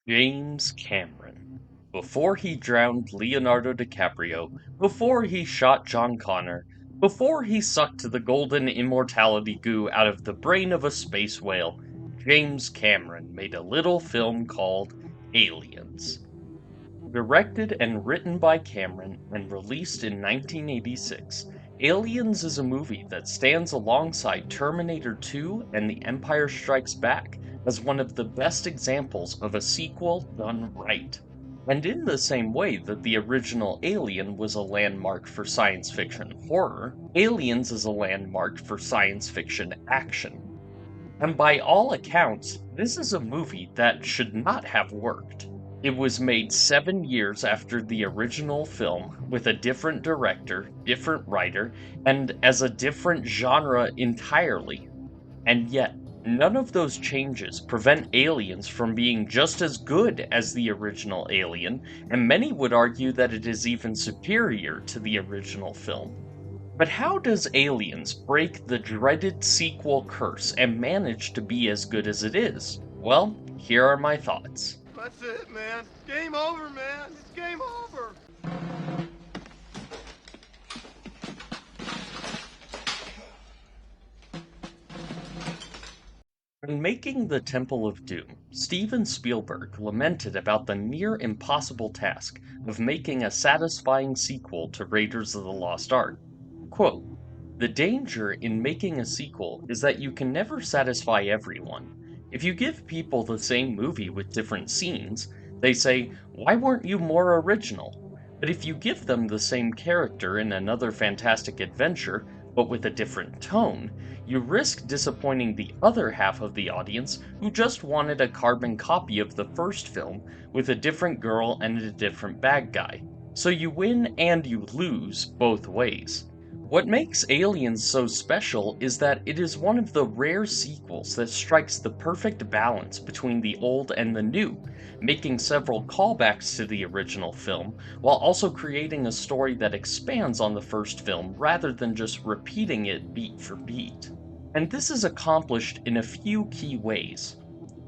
James Cameron. Before he drowned Leonardo DiCaprio, before he shot John Connor, before he sucked the golden immortality goo out of the brain of a space whale, James Cameron made a little film called Aliens. Directed and written by Cameron and released in 1986, Aliens is a movie that stands alongside Terminator 2 and The Empire Strikes Back as one of the best examples of a sequel done right. And in the same way that the original Alien was a landmark for science fiction horror, Aliens is a landmark for science fiction action. And by all accounts, this is a movie that should not have worked. It was made 7 years after the original film, with a different director, different writer, and as a different genre entirely. And yet, none of those changes prevent Aliens from being just as good as the original Alien, and many would argue that it is even superior to the original film. But how does Aliens break the dreaded sequel curse and manage to be as good as it is? Well, here are my thoughts. That's it, man. Game over, man. It's game over. When making The Temple of Doom, Steven Spielberg lamented about the near impossible task of making a satisfying sequel to Raiders of the Lost Ark. Quote, "The danger in making a sequel is that you can never satisfy everyone. If you give people the same movie with different scenes, they say, 'Why weren't you more original?' But if you give them the same character in another fantastic adventure, but with a different tone, you risk disappointing the other half of the audience who just wanted a carbon copy of the first film with a different girl and a different bad guy. So you win and you lose both ways." What makes Aliens so special is that it is one of the rare sequels that strikes the perfect balance between the old and the new, making several callbacks to the original film, while also creating a story that expands on the first film rather than just repeating it beat for beat. And this is accomplished in a few key ways.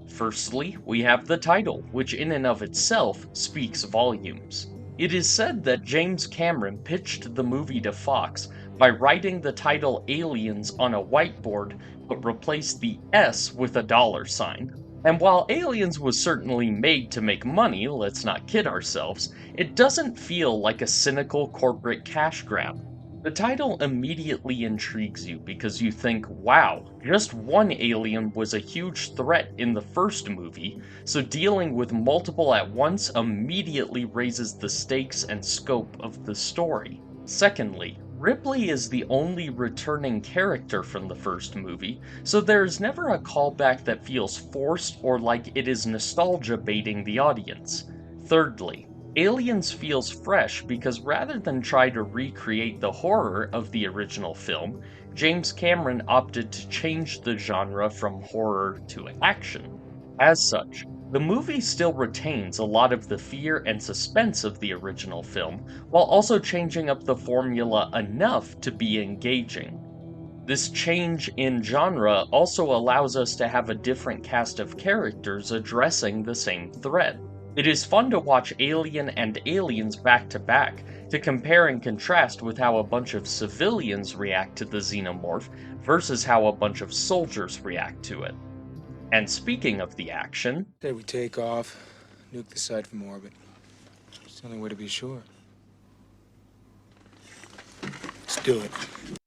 Firstly, we have the title, which in and of itself speaks volumes. It is said that James Cameron pitched the movie to Fox by writing the title Aliens on a whiteboard but replaced the S with a dollar sign. And while Aliens was certainly made to make money, let's not kid ourselves, it doesn't feel like a cynical corporate cash grab. The title immediately intrigues you because you think, wow, just one alien was a huge threat in the first movie, so dealing with multiple at once immediately raises the stakes and scope of the story. Secondly, Ripley is the only returning character from the first movie, so there is never a callback that feels forced or like it is nostalgia baiting the audience. Thirdly, Aliens feels fresh because rather than try to recreate the horror of the original film, James Cameron opted to change the genre from horror to action. As such, the movie still retains a lot of the fear and suspense of the original film, while also changing up the formula enough to be engaging. This change in genre also allows us to have a different cast of characters addressing the same threat. It is fun to watch Alien and Aliens back to back, to compare and contrast with how a bunch of civilians react to the xenomorph versus how a bunch of soldiers react to it. And speaking of the action, Say we take off, nuke the site from orbit. It's the only way to be sure. Let's do it.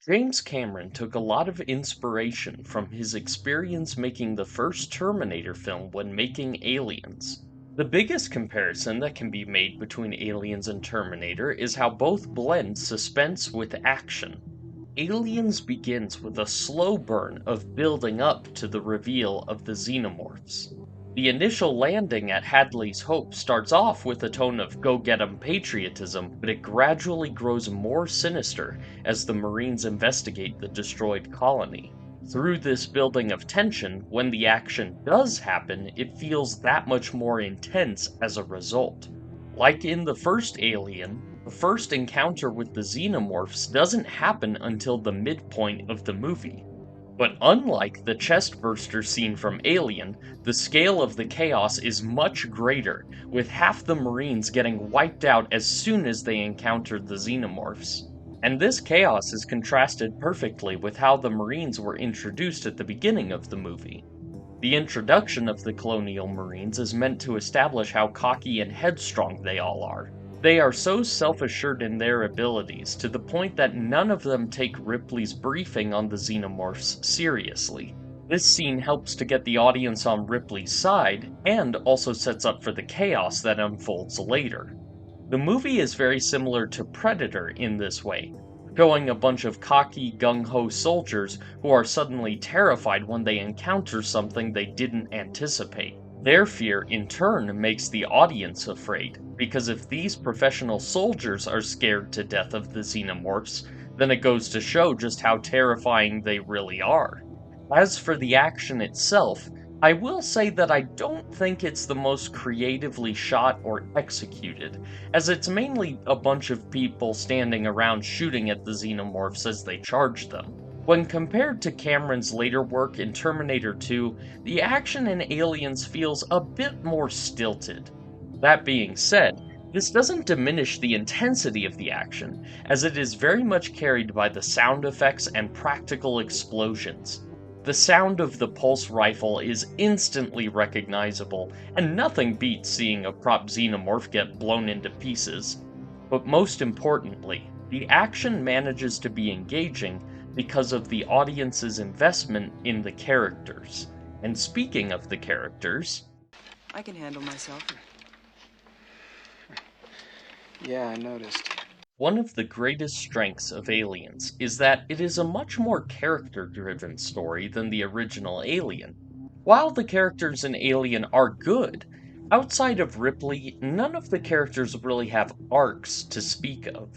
James Cameron took a lot of inspiration from his experience making the first Terminator film when making Aliens. The biggest comparison that can be made between Aliens and Terminator is how both blend suspense with action. Aliens begins with a slow burn of building up to the reveal of the xenomorphs. The initial landing at Hadley's Hope starts off with a tone of go get 'em patriotism, but it gradually grows more sinister as the Marines investigate the destroyed colony. Through this building of tension, when the action does happen, it feels that much more intense as a result. Like in the first Alien, the first encounter with the xenomorphs doesn't happen until the midpoint of the movie. But unlike the chestburster scene from Alien, the scale of the chaos is much greater, with half the Marines getting wiped out as soon as they encountered the xenomorphs. And this chaos is contrasted perfectly with how the Marines were introduced at the beginning of the movie. The introduction of the Colonial Marines is meant to establish how cocky and headstrong they all are. They are so self-assured in their abilities, to the point that none of them take Ripley's briefing on the xenomorphs seriously. This scene helps to get the audience on Ripley's side, and also sets up for the chaos that unfolds later. The movie is very similar to Predator in this way, showing a bunch of cocky, gung-ho soldiers who are suddenly terrified when they encounter something they didn't anticipate. Their fear, in turn, makes the audience afraid, because if these professional soldiers are scared to death of the xenomorphs, then it goes to show just how terrifying they really are. As for the action itself, I will say that I don't think it's the most creatively shot or executed, as it's mainly a bunch of people standing around shooting at the xenomorphs as they charge them. When compared to Cameron's later work in Terminator 2, the action in Aliens feels a bit more stilted. That being said, this doesn't diminish the intensity of the action, as it is very much carried by the sound effects and practical explosions. The sound of the pulse rifle is instantly recognizable, and nothing beats seeing a prop xenomorph get blown into pieces. But most importantly, the action manages to be engaging because of the audience's investment in the characters. And speaking of the characters, I can handle myself. Yeah, I noticed. one of the greatest strengths of Aliens is that it is a much more character-driven story than the original Alien. While the characters in Alien are good, outside of Ripley, none of the characters really have arcs to speak of.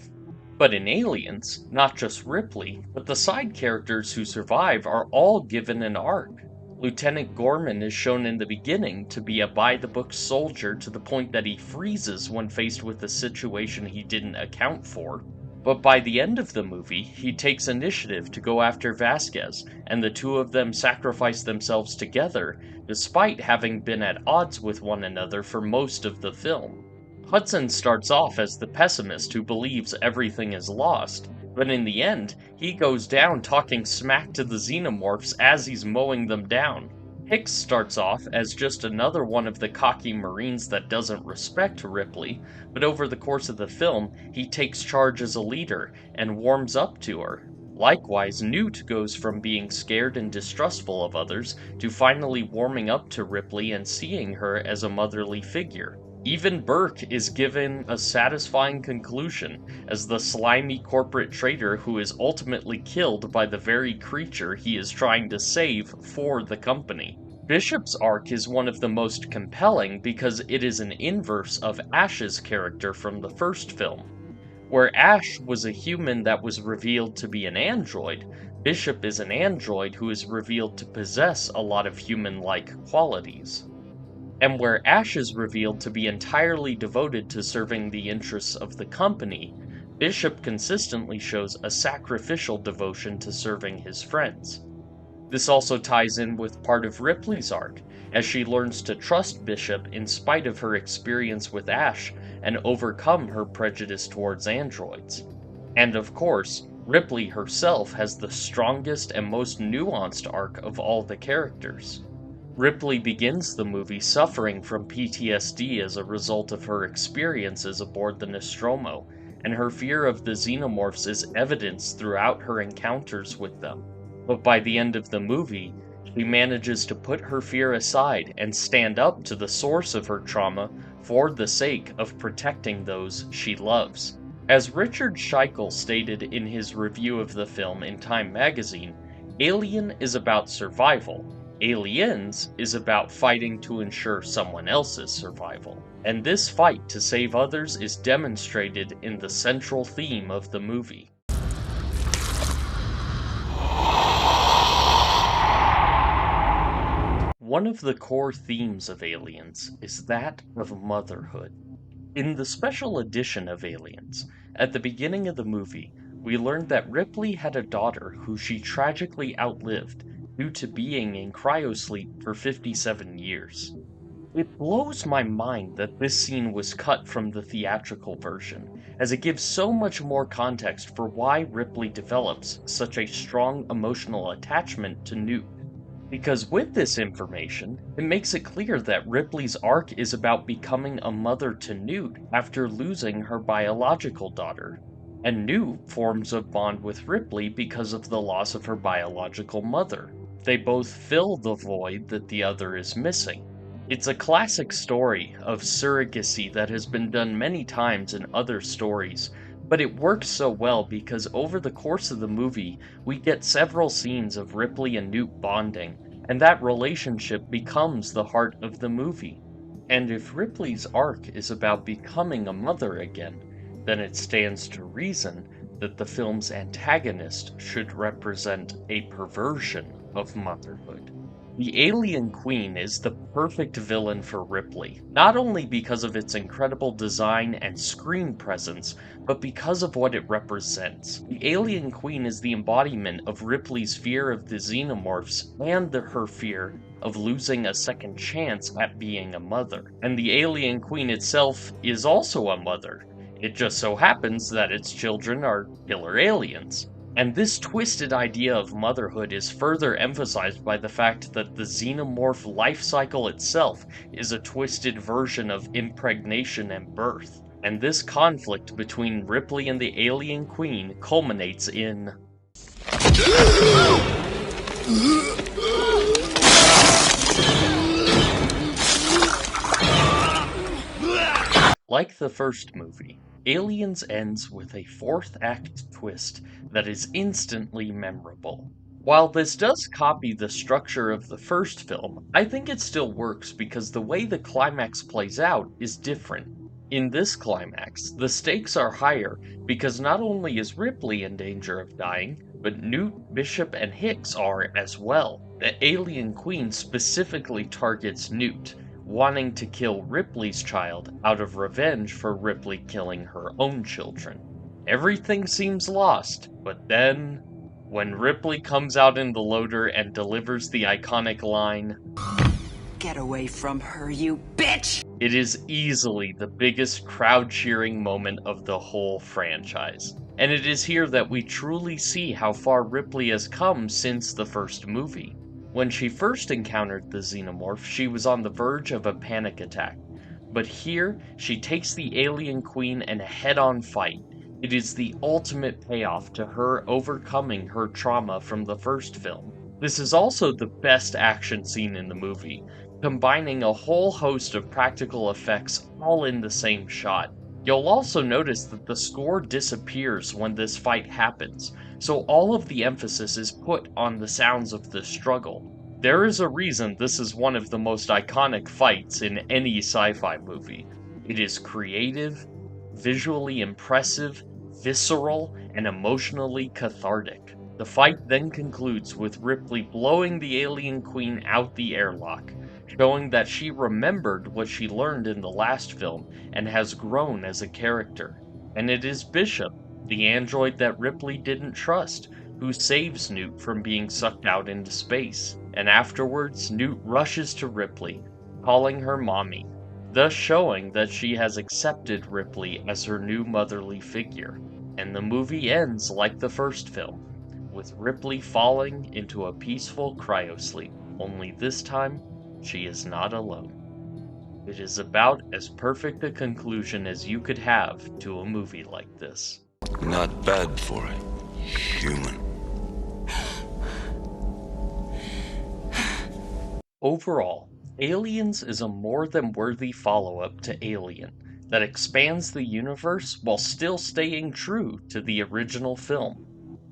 But in Aliens, not just Ripley, but the side characters who survive are all given an arc. Lieutenant Gorman is shown in the beginning to be a by-the-book soldier to the point that he freezes when faced with a situation he didn't account for. But by the end of the movie, he takes initiative to go after Vasquez, and the two of them sacrifice themselves together, despite having been at odds with one another for most of the film. Hudson starts off as the pessimist who believes everything is lost, but in the end, he goes down talking smack to the xenomorphs as he's mowing them down. Hicks starts off as just another one of the cocky Marines that doesn't respect Ripley, but over the course of the film, he takes charge as a leader and warms up to her. Likewise, Newt goes from being scared and distrustful of others to finally warming up to Ripley and seeing her as a motherly figure. Even Burke is given a satisfying conclusion as the slimy corporate traitor who is ultimately killed by the very creature he is trying to save for the company. Bishop's arc is one of the most compelling because it is an inverse of Ash's character from the first film. Where Ash was a human that was revealed to be an android, Bishop is an android who is revealed to possess a lot of human-like qualities. And where Ash is revealed to be entirely devoted to serving the interests of the company, Bishop consistently shows a sacrificial devotion to serving his friends. This also ties in with part of Ripley's arc, as she learns to trust Bishop in spite of her experience with Ash and overcome her prejudice towards androids. And of course, Ripley herself has the strongest and most nuanced arc of all the characters. Ripley begins the movie suffering from PTSD as a result of her experiences aboard the Nostromo, and her fear of the xenomorphs is evidenced throughout her encounters with them. But by the end of the movie, she manages to put her fear aside and stand up to the source of her trauma for the sake of protecting those she loves. As Richard Scheichel stated in his review of the film in Time magazine, Alien is about survival. Aliens is about fighting to ensure someone else's survival. And this fight to save others is demonstrated in the central theme of the movie. One of the core themes of Aliens is that of motherhood. In the special edition of Aliens, at the beginning of the movie, we learned that Ripley had a daughter who she tragically outlived, due to being in cryosleep for 57 years. It blows my mind that this scene was cut from the theatrical version, as it gives so much more context for why Ripley develops such a strong emotional attachment to Newt. Because with this information, it makes it clear that Ripley's arc is about becoming a mother to Newt after losing her biological daughter, and Newt forms a bond with Ripley because of the loss of her biological mother. They both fill the void that the other is missing. It's a classic story of surrogacy that has been done many times in other stories, but it works so well because over the course of the movie, we get several scenes of Ripley and Newt bonding, and that relationship becomes the heart of the movie. And if Ripley's arc is about becoming a mother again, then it stands to reason that the film's antagonist should represent a perversion of motherhood. The Alien Queen is the perfect villain for Ripley, not only because of its incredible design and screen presence, but because of what it represents. The Alien Queen is the embodiment of Ripley's fear of the xenomorphs and her fear of losing a second chance at being a mother. And the Alien Queen itself is also a mother. It just so happens that its children are killer aliens. And this twisted idea of motherhood is further emphasized by the fact that the xenomorph life cycle itself is a twisted version of impregnation and birth. And this conflict between Ripley and the Alien Queen culminates in like the first movie, Aliens ends with a fourth act twist that is instantly memorable. While this does copy the structure of the first film, I think it still works because the way the climax plays out is different. In this climax, the stakes are higher because not only is Ripley in danger of dying, but Newt, Bishop, and Hicks are as well. The Alien Queen specifically targets Newt, wanting to kill Ripley's child out of revenge for Ripley killing her own children. Everything seems lost, but then, when Ripley comes out in the loader and delivers the iconic line, Get away from her, you bitch! It is easily the biggest crowd cheering moment of the whole franchise. And it is here that we truly see how far Ripley has come since the first movie. When she first encountered the xenomorph, she was on the verge of a panic attack. But here, she takes the Alien Queen in a head-on fight. It is the ultimate payoff to her overcoming her trauma from the first film. This is also the best action scene in the movie, combining a whole host of practical effects all in the same shot. You'll also notice that the score disappears when this fight happens, so all of the emphasis is put on the sounds of the struggle. There is a reason this is one of the most iconic fights in any sci-fi movie. It is creative, visually impressive, visceral, and emotionally cathartic. The fight then concludes with Ripley blowing the Alien Queen out the airlock, showing that she remembered what she learned in the last film and has grown as a character. And it is Bishop, the android that Ripley didn't trust, who saves Newt from being sucked out into space. And afterwards, Newt rushes to Ripley, calling her mommy, thus showing that she has accepted Ripley as her new motherly figure. And the movie ends like the first film, with Ripley falling into a peaceful cryosleep, only this time, she is not alone. It is about as perfect a conclusion as you could have to a movie like this. Not bad for a human. Overall, Aliens is a more than worthy follow-up to Alien that expands the universe while still staying true to the original film.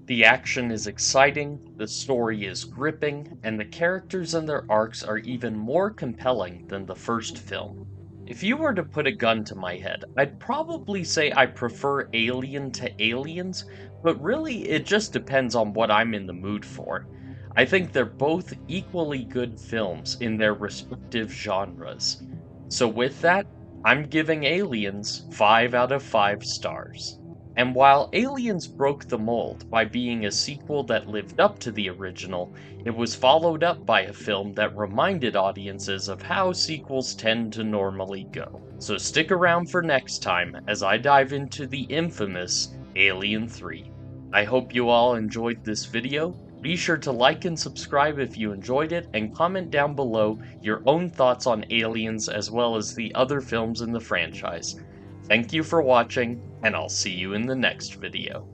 The action is exciting, the story is gripping, and the characters and their arcs are even more compelling than the first film. If you were to put a gun to my head, I'd probably say I prefer Alien to Aliens, but really it just depends on what I'm in the mood for. I think they're both equally good films in their respective genres. So with that, I'm giving Aliens 5 out of 5 stars. And while Aliens broke the mold by being a sequel that lived up to the original, it was followed up by a film that reminded audiences of how sequels tend to normally go. So stick around for next time as I dive into the infamous Alien 3. I hope you all enjoyed this video. Be sure to like and subscribe if you enjoyed it, and comment down below your own thoughts on Aliens as well as the other films in the franchise. Thank you for watching, and I'll see you in the next video.